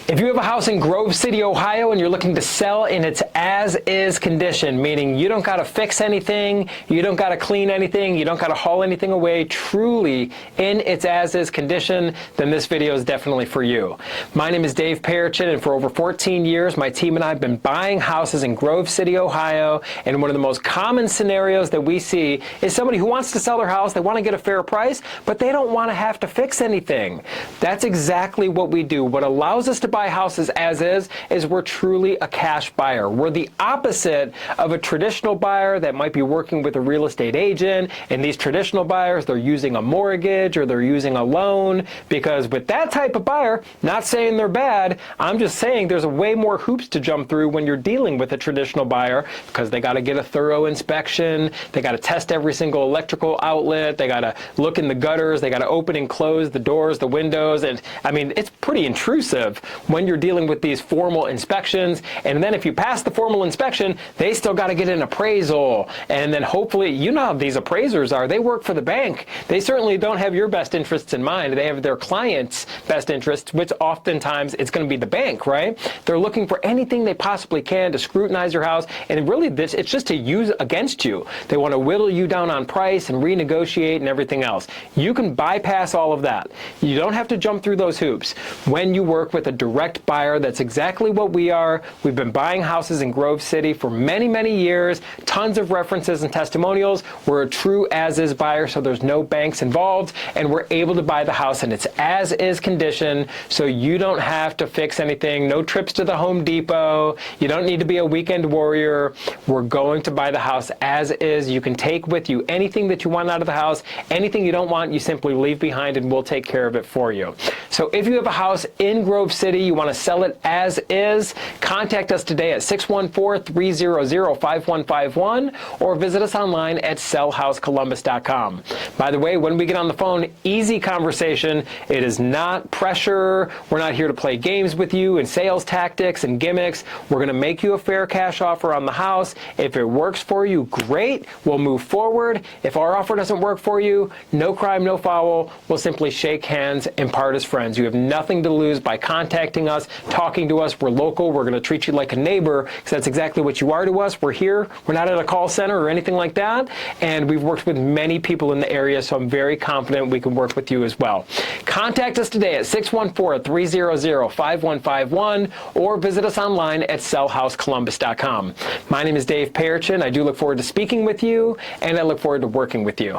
If you have a house in Grove City, Ohio, and you're looking to sell in its as-is condition, meaning you don't got to fix anything, you don't got to clean anything, you don't got to haul anything away, truly in its as-is condition, then this video is definitely for you. My name is Dave Perichin, and for over 14 years, my team and I have been buying houses in Grove City, Ohio, and one of the most common scenarios that we see is somebody who wants to sell their house, they want to get a fair price, but they don't want to have to fix anything. That's exactly what we do. What allows us to buy houses as is we're truly a cash buyer. We're the opposite of a traditional buyer that might be working with a real estate agent, and these traditional buyers, they're using a mortgage or they're using a loan, because with that type of buyer, not saying they're bad, I'm just saying there's a way more hoops to jump through when you're dealing with a traditional buyer, because they got to get a thorough inspection, they got to test every single electrical outlet, they got to look in the gutters, they got to open and close the doors, the windows, and I mean, it's pretty intrusive when you're dealing with these formal inspections. And then if you pass the formal inspection, they still got to get an appraisal. And then hopefully, you know how these appraisers are. They work for the bank. They certainly don't have your best interests in mind. They have their client's best interests, which oftentimes it's going to be the bank, right? They're looking for anything they possibly can to scrutinize your house. And really, it's just to use against you. They want to whittle you down on price and renegotiate and everything else. You can bypass all of that. You don't have to jump through those hoops when you work with a direct buyer. That's exactly what we are. We've been buying houses in Grove City for many, many years. Tons of references and testimonials. We're a true as-is buyer, so there's no banks involved, and we're able to buy the house in its as-is condition, so you don't have to fix anything. No trips to the Home Depot. You don't need to be a weekend warrior. We're going to buy the house as is. You can take with you anything that you want out of the house. Anything you don't want, you simply leave behind, and we'll take care of it for you. So if you have a house in Grove City, you want to sell it as is, contact us today at 614-300-5151 or visit us online at sellhousecolumbus.com. By the way, when we get on the phone, easy conversation. It is not pressure. We're not here to play games with you and sales tactics and gimmicks. We're going to make you a fair cash offer on the house. If it works for you, great. We'll move forward. If our offer doesn't work for you, no crime, no foul. We'll simply shake hands and part as friends. You have nothing to lose by contacting us, talking to us. We're local. We're going to treat you like a neighbor, because that's exactly what you are to us. We're here. We're not at a call center or anything like that. And we've worked with many people in the area, so I'm very confident we can work with you as well. Contact us today at 614-300-5151 or visit us online at sellhousecolumbus.com. My name is Dave Perichin. I do look forward to speaking with you, and I look forward to working with you.